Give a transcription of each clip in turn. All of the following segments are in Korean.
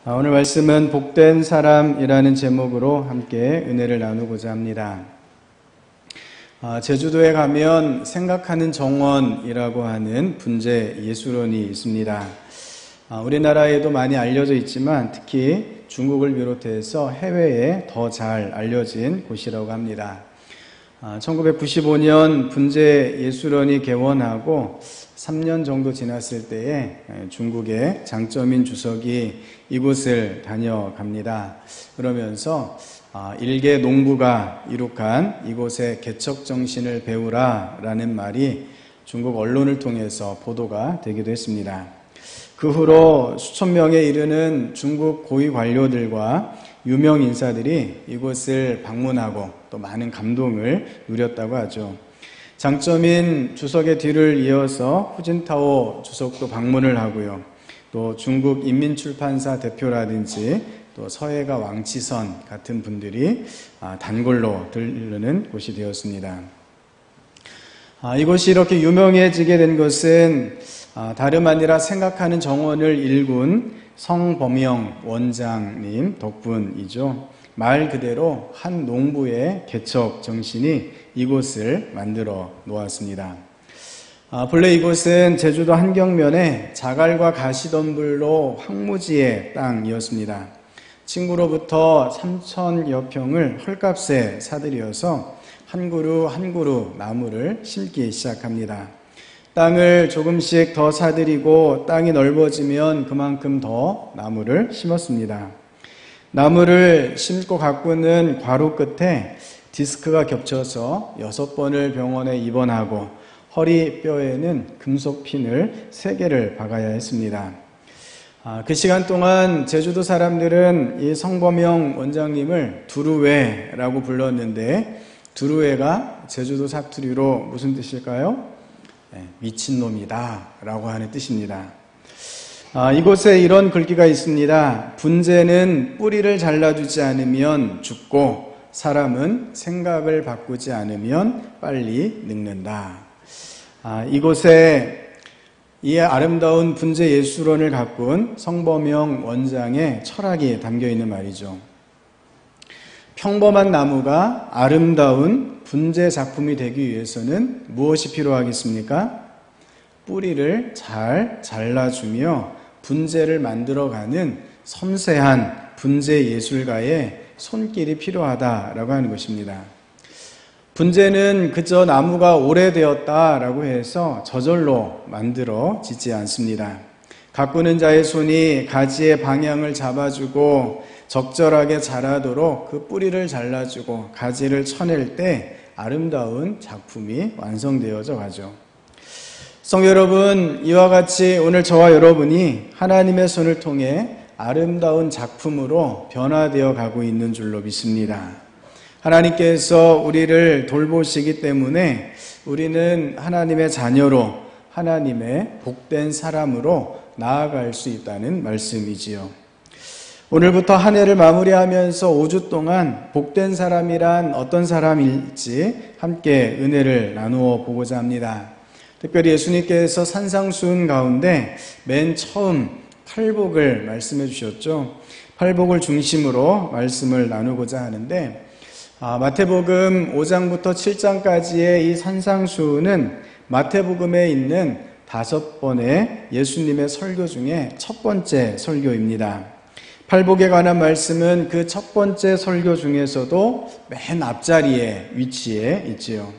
오늘 말씀은 복된 사람이라는 제목으로 함께 은혜를 나누고자 합니다. 제주도에 가면 생각하는 정원이라고 하는 분재 예술원이 있습니다. 우리나라에도 많이 알려져 있지만 특히 중국을 비롯해서 해외에 더 잘 알려진 곳이라고 합니다. 1995년 분재 예술원이 개원하고 3년 정도 지났을 때에 중국의 장쩌민 주석이 이곳을 다녀갑니다. 그러면서 일개 농부가 이룩한 이곳의 개척정신을 배우라 라는 말이 중국 언론을 통해서 보도가 되기도 했습니다. 그 후로 수천 명에 이르는 중국 고위 관료들과 유명 인사들이 이곳을 방문하고 또 많은 감동을 누렸다고 하죠. 장쩌민 주석의 뒤를 이어서 후진타오 주석도 방문을 하고요. 또 중국 인민출판사 대표라든지 또 서해가 왕치선 같은 분들이 단골로 들르는 곳이 되었습니다. 이곳이 이렇게 유명해지게 된 것은 다름 아니라 생각하는 정원을 일군 성범영 원장님 덕분이죠. 말 그대로 한 농부의 개척 정신이 이곳을 만들어 놓았습니다. 본래 이곳은 제주도 한경면에 자갈과 가시덤불로 황무지의 땅이었습니다. 친구로부터 3,000여 평을 헐값에 사들여서 한 그루 한 그루 나무를 심기 시작합니다. 땅을 조금씩 더 사들이고 땅이 넓어지면 그만큼 더 나무를 심었습니다. 나무를 심고 가꾸는 과로 끝에 디스크가 겹쳐서 6번을 병원에 입원하고 허리뼈에는 금속 핀을 3개를 박아야 했습니다. 그 시간 동안 제주도 사람들은 이 성범영 원장님을 두루웨라고 불렀는데 두루웨가 제주도 사투리로 무슨 뜻일까요? 미친놈이다 라고 하는 뜻입니다. 이곳에 이런 글귀가 있습니다. 분재는 뿌리를 잘라주지 않으면 죽고 사람은 생각을 바꾸지 않으면 빨리 늙는다. 이곳에 이 아름다운 분재 예술원을 가꾼 성범영 원장의 철학이 담겨 있는 말이죠. 평범한 나무가 아름다운 분재 작품이 되기 위해서는 무엇이 필요하겠습니까? 뿌리를 잘 잘라주며 분재를 만들어가는 섬세한 분재 예술가의 손길이 필요하다라고 하는 것입니다. 분재는 그저 나무가 오래되었다라고 해서 저절로 만들어지지 않습니다. 가꾸는 자의 손이 가지의 방향을 잡아주고 적절하게 자라도록 그 뿌리를 잘라주고 가지를 쳐낼 때 아름다운 작품이 완성되어져 가죠. 성도 여러분, 이와 같이 오늘 저와 여러분이 하나님의 손을 통해 아름다운 작품으로 변화되어 가고 있는 줄로 믿습니다. 하나님께서 우리를 돌보시기 때문에 우리는 하나님의 자녀로 하나님의 복된 사람으로 나아갈 수 있다는 말씀이지요. 오늘부터 한 해를 마무리하면서 5주 동안 복된 사람이란 어떤 사람일지 함께 은혜를 나누어 보고자 합니다. 특별히 예수님께서 산상수훈 가운데 맨 처음 팔복을 말씀해 주셨죠. 팔복을 중심으로 말씀을 나누고자 하는데 마태복음 5장부터 7장까지의 이 산상수훈은 마태복음에 있는 5번의 예수님의 설교 중에 첫 번째 설교입니다. 팔복에 관한 말씀은 그 첫 번째 설교 중에서도 맨 앞자리에 위치해 있지요.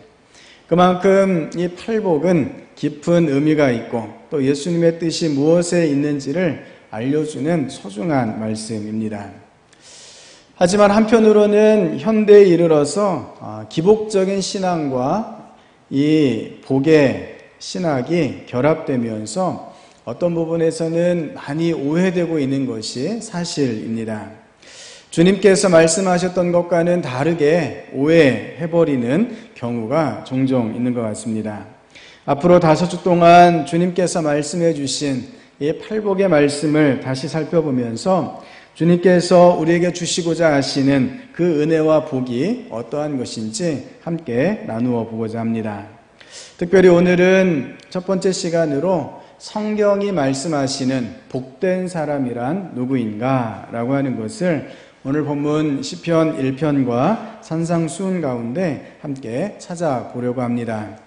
그만큼 이 팔복은 깊은 의미가 있고 또 예수님의 뜻이 무엇에 있는지를 알려주는 소중한 말씀입니다. 하지만 한편으로는 현대에 이르러서 기복적인 신앙과 이 복의 신학이 결합되면서 어떤 부분에서는 많이 오해되고 있는 것이 사실입니다. 주님께서 말씀하셨던 것과는 다르게 오해해버리는 경우가 종종 있는 것 같습니다. 앞으로 5주 동안 주님께서 말씀해 주신 이 팔복의 말씀을 다시 살펴보면서 주님께서 우리에게 주시고자 하시는 그 은혜와 복이 어떠한 것인지 함께 나누어 보고자 합니다. 특별히 오늘은 첫 번째 시간으로 성경이 말씀하시는 복된 사람이란 누구인가 라고 하는 것을 오늘 본문 시편 1편과 산상수훈 가운데 함께 찾아보려고 합니다.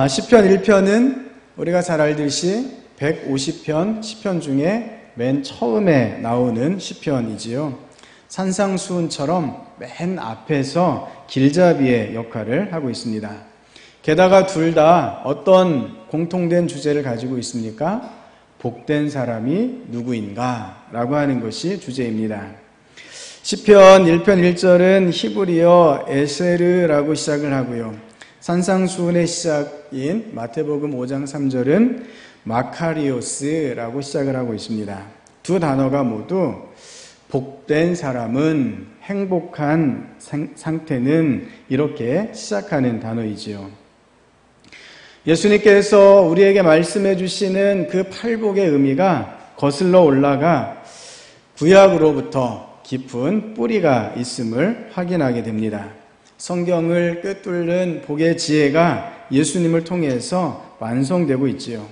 시편 1편은 우리가 잘 알듯이 150편 시편 중에 맨 처음에 나오는 시편이지요. 산상수훈처럼 맨 앞에서 길잡이의 역할을 하고 있습니다. 게다가 둘 다 어떤 공통된 주제를 가지고 있습니까? 복된 사람이 누구인가 라고 하는 것이 주제입니다. 시편 1편 1절은 히브리어 에세르라고 시작을 하고요. 산상수훈의 시작인 마태복음 5장 3절은 마카리오스라고 시작을 하고 있습니다. 두 단어가 모두 복된 사람은, 행복한 상태는 이렇게 시작하는 단어이지요. 예수님께서 우리에게 말씀해 주시는 그 팔복의 의미가 거슬러 올라가 구약으로부터 깊은 뿌리가 있음을 확인하게 됩니다. 성경을 꿰뚫는 복의 지혜가 예수님을 통해서 완성되고 있지요.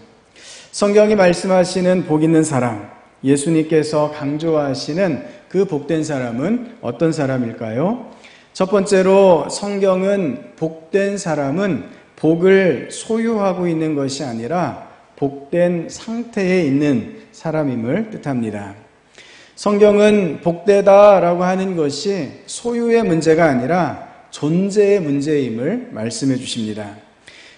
성경이 말씀하시는 복 있는 사람, 예수님께서 강조하시는 그 복된 사람은 어떤 사람일까요? 첫 번째로 성경은 복된 사람은 복을 소유하고 있는 것이 아니라 복된 상태에 있는 사람임을 뜻합니다. 성경은 복되다라고 하는 것이 소유의 문제가 아니라 존재의 문제임을 말씀해 주십니다.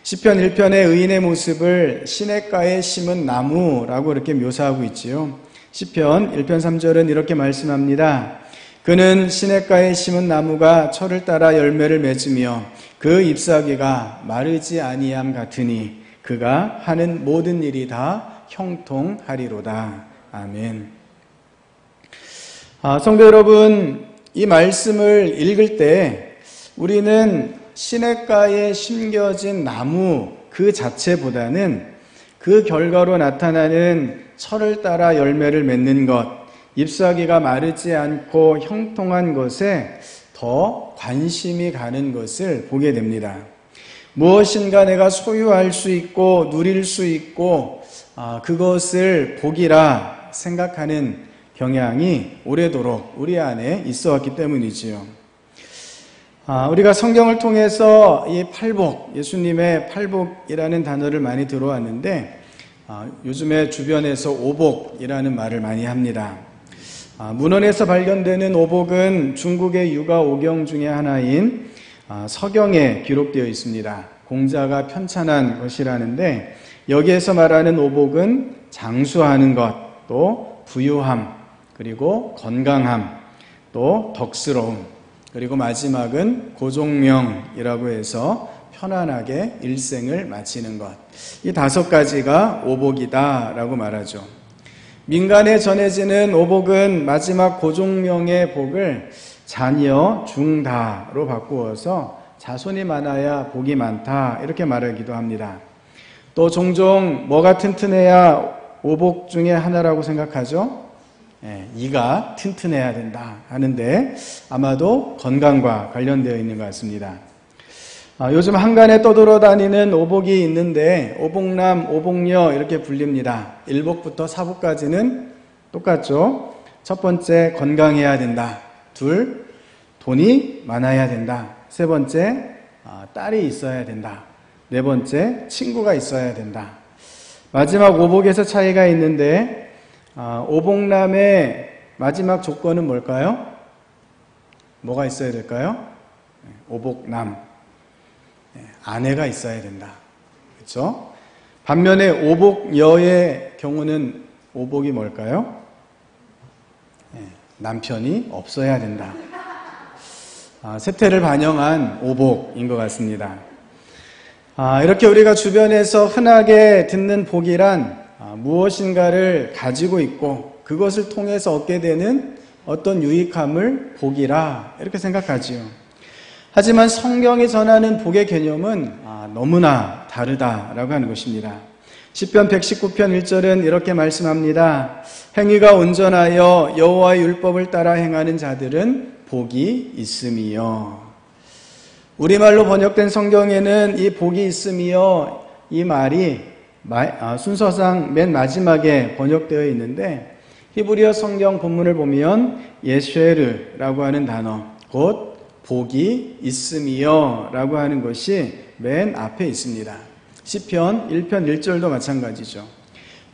시편 1편의 의인의 모습을 시냇가에 심은 나무라고 이렇게 묘사하고 있지요. 시편 1편 3절은 이렇게 말씀합니다. 그는 시냇가에 심은 나무가 철을 따라 열매를 맺으며 그 잎사귀가 마르지 아니함 같으니 그가 하는 모든 일이 다 형통하리로다. 아멘. 성도 여러분, 이 말씀을 읽을 때 우리는 시냇가에 심겨진 나무 그 자체보다는 그 결과로 나타나는 철을 따라 열매를 맺는 것, 잎사귀가 마르지 않고 형통한 것에 더 관심이 가는 것을 보게 됩니다. 무엇인가 내가 소유할 수 있고 누릴 수 있고 그것을 복이라 생각하는 경향이 오래도록 우리 안에 있어 왔기 때문이지요. 우리가 성경을 통해서 이 팔복, 예수님의 팔복이라는 단어를 많이 들어왔는데 요즘에 주변에서 오복이라는 말을 많이 합니다. 문헌에서 발견되는 오복은 중국의 유가 오경 중에 하나인 서경에 기록되어 있습니다. 공자가 편찬한 것이라는데 여기에서 말하는 오복은 장수하는 것, 또 부유함, 그리고 건강함, 또 덕스러움, 그리고 마지막은 고종명이라고 해서 편안하게 일생을 마치는 것. 이 5가지가 오복이다라고 말하죠. 민간에 전해지는 오복은 마지막 고종명의 복을 자녀 중다로 바꾸어서 자손이 많아야 복이 많다 이렇게 말하기도 합니다. 또 종종 뭐가 튼튼해야 오복 중에 하나라고 생각하죠? 이가 튼튼해야 된다 하는데 아마도 건강과 관련되어 있는 것 같습니다. 요즘 한간에 떠돌아다니는 오복이 있는데 오복남, 오복녀 이렇게 불립니다. 1복부터 4복까지는 똑같죠. 첫 번째, 건강해야 된다. 2, 돈이 많아야 된다. 3번째, 딸이 있어야 된다. 4번째, 친구가 있어야 된다. 마지막 오복에서 차이가 있는데 오복남의 마지막 조건은 뭘까요? 뭐가 있어야 될까요? 오복남. 아내가 있어야 된다. 그렇죠? 반면에 오복여의 경우는 오복이 뭘까요? 남편이 없어야 된다. 세태를 반영한 오복인 것 같습니다. 이렇게 우리가 주변에서 흔하게 듣는 복이란 무엇인가를 가지고 있고 그것을 통해서 얻게 되는 어떤 유익함을 복이라 이렇게 생각하지요. 하지만 성경이 전하는 복의 개념은 너무나 다르다라고 하는 것입니다. 시편 119편 1절은 이렇게 말씀합니다. 행위가 온전하여 여호와의 율법을 따라 행하는 자들은 복이 있음이요. 우리말로 번역된 성경에는 이 복이 있으며 이 말이 순서상 맨 마지막에 번역되어 있는데 히브리어 성경 본문을 보면 예쉐르라고 하는 단어, 곧 복이 있으며 라고 하는 것이 맨 앞에 있습니다. 시편 1편 1절도 마찬가지죠.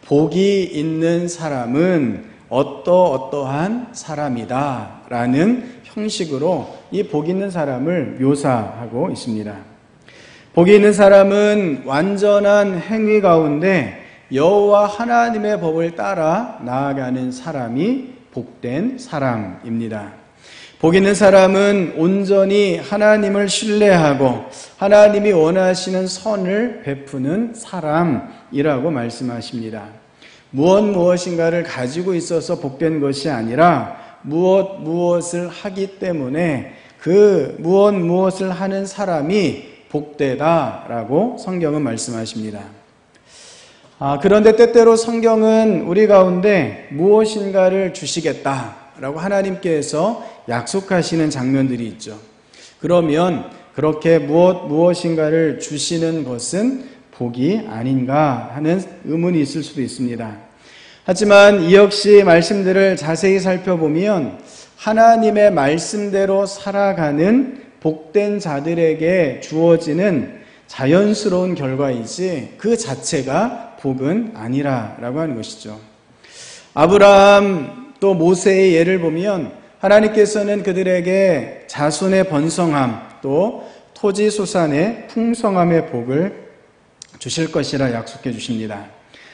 복이 있는 사람은 어떠한 사람이다 라는 형식으로 이 복 있는 사람을 묘사하고 있습니다. 복이 있는 사람은 완전한 행위 가운데 여호와 하나님의 법을 따라 나아가는 사람이 복된 사람입니다. 복 있는 사람은 온전히 하나님을 신뢰하고 하나님이 원하시는 선을 베푸는 사람이라고 말씀하십니다. 무엇인가를 가지고 있어서 복된 것이 아니라 무엇을 하기 때문에 그 무엇을 하는 사람이 복되다라고 성경은 말씀하십니다. 그런데 때때로 성경은 우리 가운데 무엇인가를 주시겠다라고 하나님께서 약속하시는 장면들이 있죠. 그러면 그렇게 무엇인가를 주시는 것은 복이 아닌가 하는 의문이 있을 수도 있습니다. 하지만 이 역시 말씀들을 자세히 살펴보면 하나님의 말씀대로 살아가는 복된 자들에게 주어지는 자연스러운 결과이지 그 자체가 복은 아니라라고 하는 것이죠. 아브라함 또 모세의 예를 보면 하나님께서는 그들에게 자손의 번성함 또 토지 소산의 풍성함의 복을 주실 것이라 약속해 주십니다.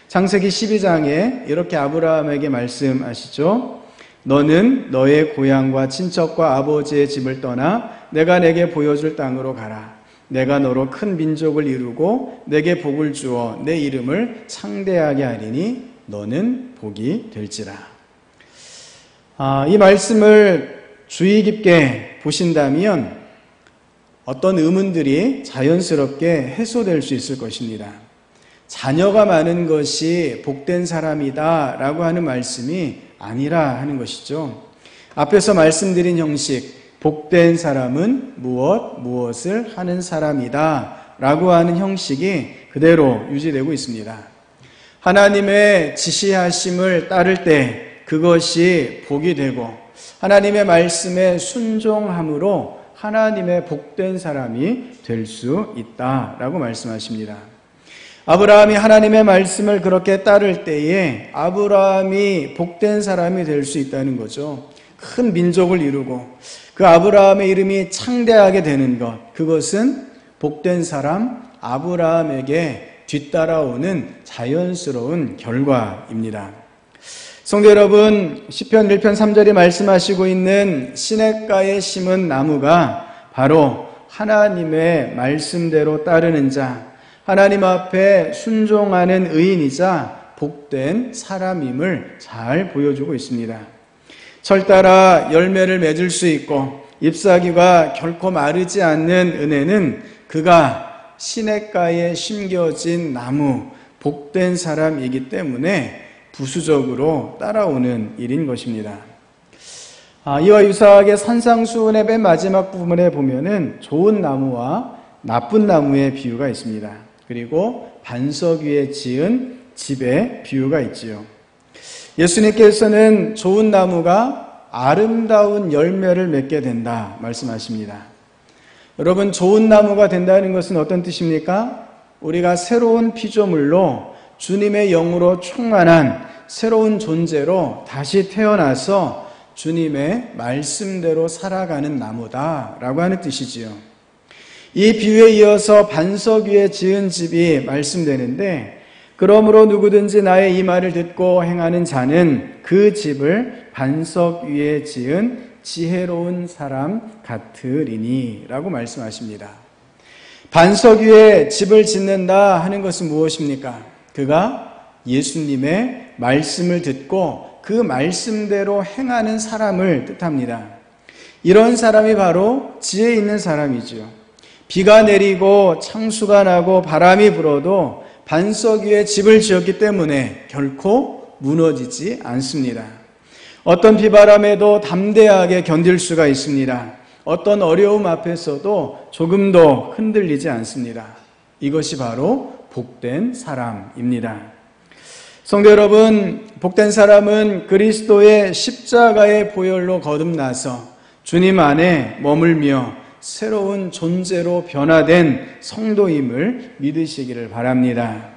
창세기 12장에 이렇게 아브라함에게 말씀하시죠. 너는 너의 고향과 친척과 아버지의 집을 떠나 내가 내게 보여줄 땅으로 가라. 내가 너로 큰 민족을 이루고 내게 복을 주어 내 이름을 창대하게 하리니 너는 복이 될지라. 이 말씀을 주의 깊게 보신다면 어떤 의문들이 자연스럽게 해소될 수 있을 것입니다. 자녀가 많은 것이 복된 사람이다 라고 하는 말씀이 아니라 하는 것이죠. 앞에서 말씀드린 형식, 복된 사람은 무엇을 하는 사람이다 라고 하는 형식이 그대로 유지되고 있습니다. 하나님의 지시하심을 따를 때 그것이 복이 되고 하나님의 말씀에 순종함으로 하나님의 복된 사람이 될 수 있다라고 말씀하십니다. 아브라함이 하나님의 말씀을 그렇게 따를 때에 아브라함이 복된 사람이 될 수 있다는 거죠. 큰 민족을 이루고 그 아브라함의 이름이 창대하게 되는 것, 그것은 복된 사람 아브라함에게 뒤따라오는 자연스러운 결과입니다. 성도 여러분, 시편 1편 3절이 말씀하시고 있는 시냇가에 심은 나무가 바로 하나님의 말씀대로 따르는 자, 하나님 앞에 순종하는 의인이자 복된 사람임을 잘 보여주고 있습니다. 철 따라 열매를 맺을 수 있고 잎사귀가 결코 마르지 않는 은혜는 그가 시냇가에 심겨진 나무, 복된 사람이기 때문에 부수적으로 따라오는 일인 것입니다. 이와 유사하게 산상수훈의 맨 마지막 부분에 보면은 좋은 나무와 나쁜 나무의 비유가 있습니다. 그리고 반석 위에 지은 집의 비유가 있지요. 예수님께서는 좋은 나무가 아름다운 열매를 맺게 된다 말씀하십니다. 여러분, 좋은 나무가 된다는 것은 어떤 뜻입니까? 우리가 새로운 피조물로 주님의 영으로 충만한 새로운 존재로 다시 태어나서 주님의 말씀대로 살아가는 나무다라고 하는 뜻이지요. 이 비유에 이어서 반석 위에 지은 집이 말씀되는데, 그러므로 누구든지 나의 이 말을 듣고 행하는 자는 그 집을 반석 위에 지은 지혜로운 사람 같으리니 라고 말씀하십니다. 반석 위에 집을 짓는다 하는 것은 무엇입니까? 그가 예수님의 말씀을 듣고 그 말씀대로 행하는 사람을 뜻합니다. 이런 사람이 바로 지혜 있는 사람이죠. 비가 내리고 창수가 나고 바람이 불어도 반석 위에 집을 지었기 때문에 결코 무너지지 않습니다. 어떤 비바람에도 담대하게 견딜 수가 있습니다. 어떤 어려움 앞에서도 조금도 흔들리지 않습니다. 이것이 바로 복된 사람입니다. 성도 여러분, 복된 사람은 그리스도의 십자가의 보혈로 거듭나서 주님 안에 머물며 새로운 존재로 변화된 성도임을 믿으시기를 바랍니다.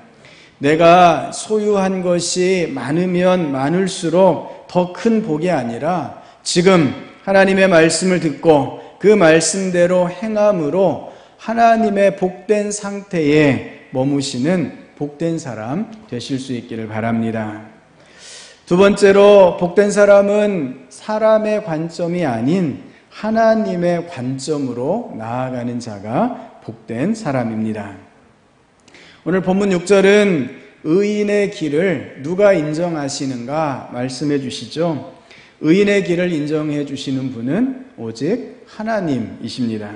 내가 소유한 것이 많으면 많을수록 더 큰 복이 아니라 지금 하나님의 말씀을 듣고 그 말씀대로 행함으로 하나님의 복된 상태에 머무시는 복된 사람 되실 수 있기를 바랍니다. 두 번째로 복된 사람은 사람의 관점이 아닌 하나님의 관점으로 나아가는 자가 복된 사람입니다. 오늘 본문 6절은 의인의 길을 누가 인정하시는가 말씀해 주시죠. 의인의 길을 인정해 주시는 분은 오직 하나님이십니다.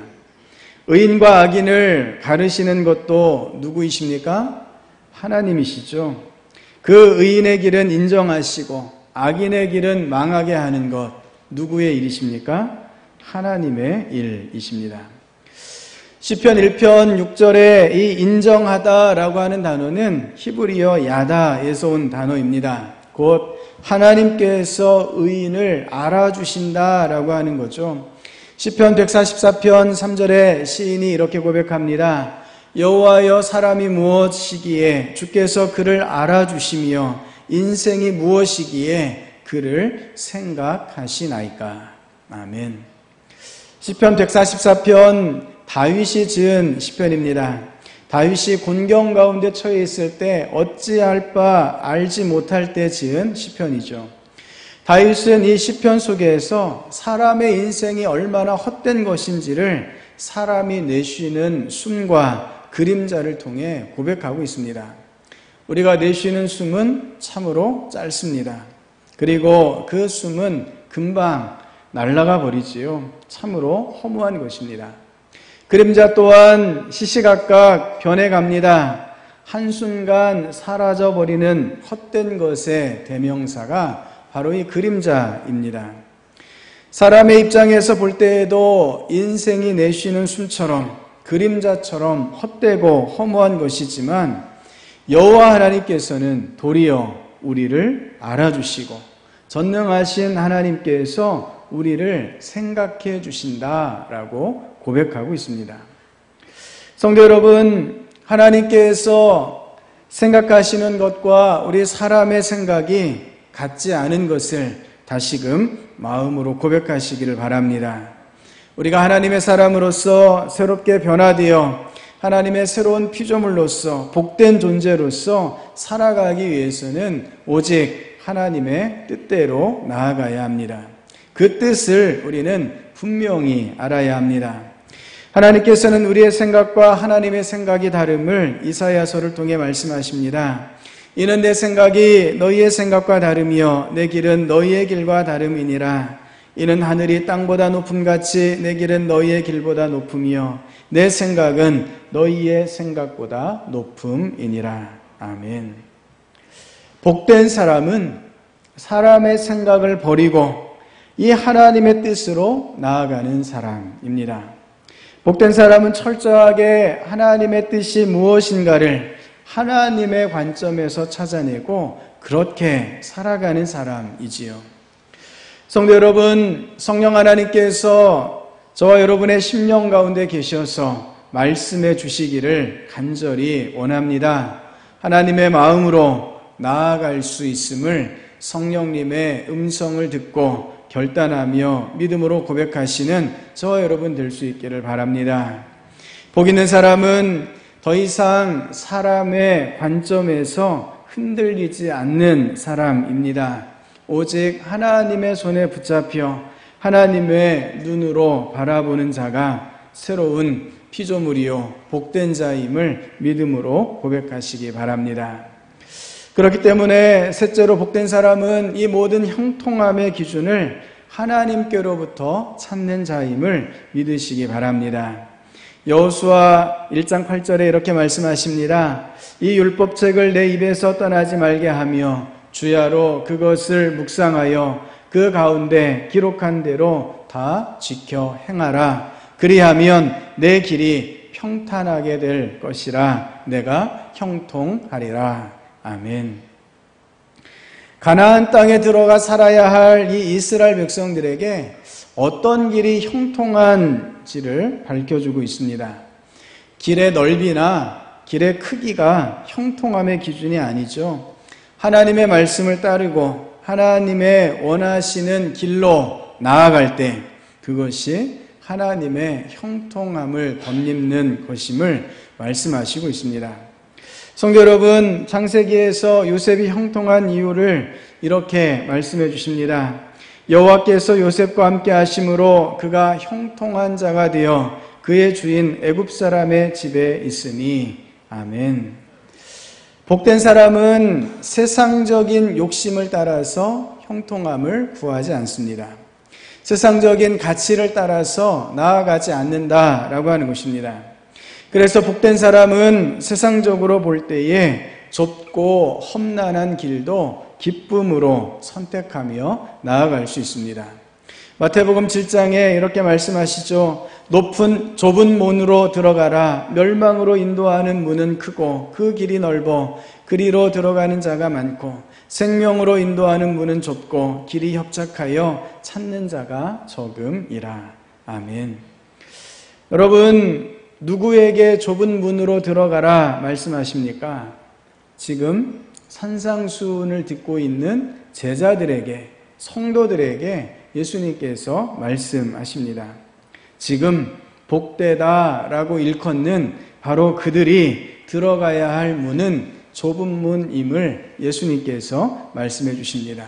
의인과 악인을 가르시는 것도 누구이십니까? 하나님이시죠. 그 의인의 길은 인정하시고 악인의 길은 망하게 하는 것 누구의 일이십니까? 하나님의 일이십니다. 시편 1편 6절에 이 인정하다라고 하는 단어는 히브리어 야다에서 온 단어입니다. 곧 하나님께서 의인을 알아주신다라고 하는 거죠. 시편 144편 3절에 시인이 이렇게 고백합니다. 여호와여 사람이 무엇이기에 주께서 그를 알아주시며 인생이 무엇이기에 그를 생각하시나이까. 아멘. 시편 144편 다윗이 지은 시편입니다. 다윗이 곤경 가운데 처해 있을 때 어찌할 바 알지 못할 때 지은 시편이죠. 다윗은 이 시편 속에서 사람의 인생이 얼마나 헛된 것인지를 사람이 내쉬는 숨과 그림자를 통해 고백하고 있습니다. 우리가 내쉬는 숨은 참으로 짧습니다. 그리고 그 숨은 금방 날아가 버리지요. 참으로 허무한 것입니다. 그림자 또한 시시각각 변해갑니다. 한순간 사라져버리는 헛된 것의 대명사가 바로 이 그림자입니다. 사람의 입장에서 볼 때에도 인생이 내쉬는 숨처럼 그림자처럼 헛되고 허무한 것이지만 여호와 하나님께서는 도리어 우리를 알아주시고 전능하신 하나님께서 우리를 생각해 주신다라고 고백하고 있습니다. 성도 여러분, 하나님께서 생각하시는 것과 우리 사람의 생각이 같지 않은 것을 다시금 마음으로 고백하시기를 바랍니다. 우리가 하나님의 사람으로서 새롭게 변화되어 하나님의 새로운 피조물로서 복된 존재로서 살아가기 위해서는 오직 하나님의 뜻대로 나아가야 합니다. 그 뜻을 우리는 분명히 알아야 합니다. 하나님께서는 우리의 생각과 하나님의 생각이 다름을 이사야서를 통해 말씀하십니다. 이는 내 생각이 너희의 생각과 다르며 내 길은 너희의 길과 다름이니라. 이는 하늘이 땅보다 높음같이 내 길은 너희의 길보다 높으며 내 생각은 너희의 생각보다 높음이니라. 아멘. 복된 사람은 사람의 생각을 버리고 이 하나님의 뜻으로 나아가는 사람입니다. 복된 사람은 철저하게 하나님의 뜻이 무엇인가를 하나님의 관점에서 찾아내고 그렇게 살아가는 사람이지요. 성도 여러분, 성령 하나님께서 저와 여러분의 심령 가운데 계셔서 말씀해 주시기를 간절히 원합니다. 하나님의 마음으로 나아갈 수 있음을 성령님의 음성을 듣고 결단하며 믿음으로 고백하시는 저와 여러분 될 수 있기를 바랍니다. 복 있는 사람은 더 이상 사람의 관점에서 흔들리지 않는 사람입니다. 오직 하나님의 손에 붙잡혀 하나님의 눈으로 바라보는 자가 새로운 피조물이요 복된 자임을 믿음으로 고백하시기 바랍니다. 그렇기 때문에 셋째로 복된 사람은 이 모든 형통함의 기준을 하나님께로부터 찾는 자임을 믿으시기 바랍니다. 여호수아 1장 8절에 이렇게 말씀하십니다. 이 율법책을 내 입에서 떠나지 말게 하며 주야로 그것을 묵상하여 그 그 가운데 기록한 대로 다 지켜 행하라. 그리하면 내 길이 평탄하게 될 것이라. 내가 형통하리라. 아멘. 가나안 땅에 들어가 살아야 할 이 이스라엘 백성들에게 어떤 길이 형통한지를 밝혀주고 있습니다. 길의 넓이나 길의 크기가 형통함의 기준이 아니죠. 하나님의 말씀을 따르고 하나님의 원하시는 길로 나아갈 때 그것이 하나님의 형통함을 덧입는 것임을 말씀하시고 있습니다. 성도 여러분, 창세기에서 요셉이 형통한 이유를 이렇게 말씀해 주십니다. 여호와께서 요셉과 함께 하심으로 그가 형통한 자가 되어 그의 주인 애굽 사람의 집에 있으니. 아멘. 복된 사람은 세상적인 욕심을 따라서 형통함을 구하지 않습니다. 세상적인 가치를 따라서 나아가지 않는다라고 하는 것입니다. 그래서 복된 사람은 세상적으로 볼 때에 좁고 험난한 길도 기쁨으로 선택하며 나아갈 수 있습니다. 마태복음 7장에 이렇게 말씀하시죠. 좁은 문으로 들어가라. 멸망으로 인도하는 문은 크고 그 길이 넓어 그리로 들어가는 자가 많고 생명으로 인도하는 문은 좁고 길이 협착하여 찾는 자가 적음이라. 아멘. 여러분, 누구에게 좁은 문으로 들어가라 말씀하십니까? 지금 산상수훈을 듣고 있는 제자들에게, 성도들에게 예수님께서 말씀하십니다. 지금 복되다라고 일컫는 바로 그들이 들어가야 할 문은 좁은 문임을 예수님께서 말씀해 주십니다.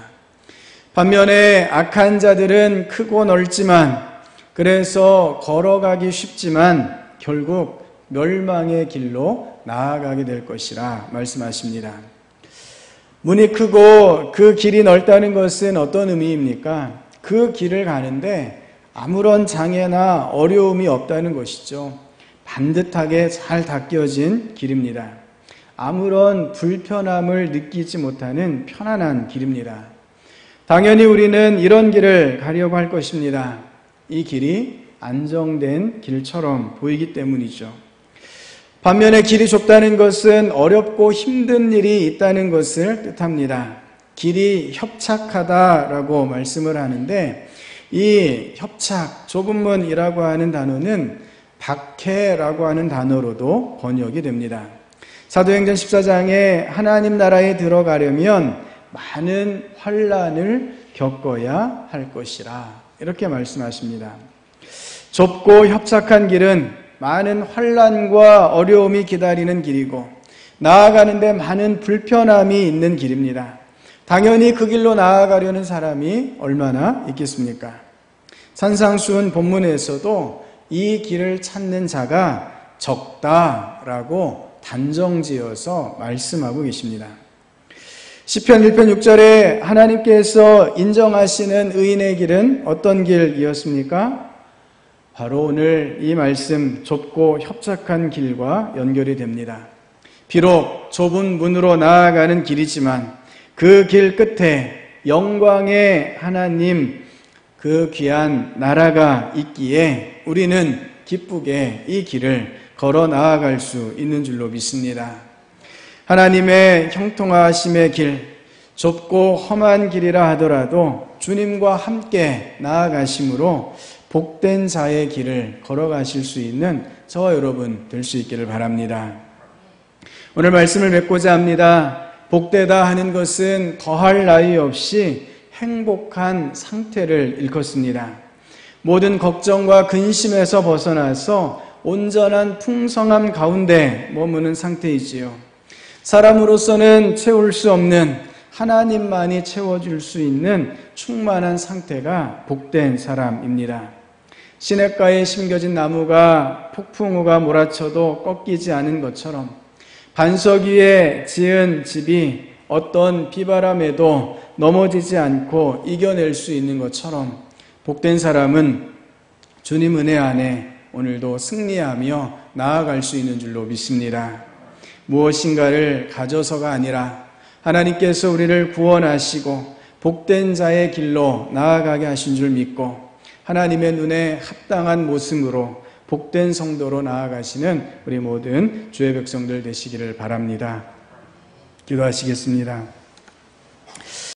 반면에 악한 자들은 크고 넓지만, 그래서 걸어가기 쉽지만 결국 멸망의 길로 나아가게 될 것이라 말씀하십니다. 문이 크고 그 길이 넓다는 것은 어떤 의미입니까? 그 길을 가는데 아무런 장애나 어려움이 없다는 것이죠. 반듯하게 잘 닦여진 길입니다. 아무런 불편함을 느끼지 못하는 편안한 길입니다. 당연히 우리는 이런 길을 가려고 할 것입니다. 이 길이 안정된 길처럼 보이기 때문이죠. 반면에 길이 좁다는 것은 어렵고 힘든 일이 있다는 것을 뜻합니다. 길이 협착하다라고 말씀을 하는데, 이 협착, 좁은 문이라고 하는 단어는 박해라고 하는 단어로도 번역이 됩니다. 사도행전 14장에 하나님 나라에 들어가려면 많은 환난을 겪어야 할 것이라 이렇게 말씀하십니다. 좁고 협착한 길은 많은 환난과 어려움이 기다리는 길이고 나아가는데 많은 불편함이 있는 길입니다. 당연히 그 길로 나아가려는 사람이 얼마나 있겠습니까? 산상수훈 본문에서도 이 길을 찾는 자가 적다라고 단정지어서 말씀하고 계십니다. 시편 1편 6절에 하나님께서 인정하시는 의인의 길은 어떤 길이었습니까? 바로 오늘 이 말씀, 좁고 협착한 길과 연결이 됩니다. 비록 좁은 문으로 나아가는 길이지만 그 길 끝에 영광의 하나님, 그 귀한 나라가 있기에 우리는 기쁘게 이 길을 걸어 나아갈 수 있는 줄로 믿습니다. 하나님의 형통하심의 길, 좁고 험한 길이라 하더라도 주님과 함께 나아가심으로 복된 자의 길을 걸어가실 수 있는 저와 여러분 될 수 있기를 바랍니다. 오늘 말씀을 맺고자 합니다. 복되다 하는 것은 더할 나위 없이 행복한 상태를 일컫습니다. 모든 걱정과 근심에서 벗어나서 온전한 풍성함 가운데 머무는 상태이지요. 사람으로서는 채울 수 없는 하나님만이 채워줄 수 있는 충만한 상태가 복된 사람입니다. 시냇가에 심겨진 나무가 폭풍우가 몰아쳐도 꺾이지 않은 것처럼 반석 위에 지은 집이 어떤 비바람에도 넘어지지 않고 이겨낼 수 있는 것처럼 복된 사람은 주님 은혜 안에 오늘도 승리하며 나아갈 수 있는 줄로 믿습니다. 무엇인가를 가져서가 아니라 하나님께서 우리를 구원하시고 복된 자의 길로 나아가게 하신 줄 믿고 하나님의 눈에 합당한 모습으로 복된 성도로 나아가시는 우리 모든 주의 백성들 되시기를 바랍니다. 기도하시겠습니다.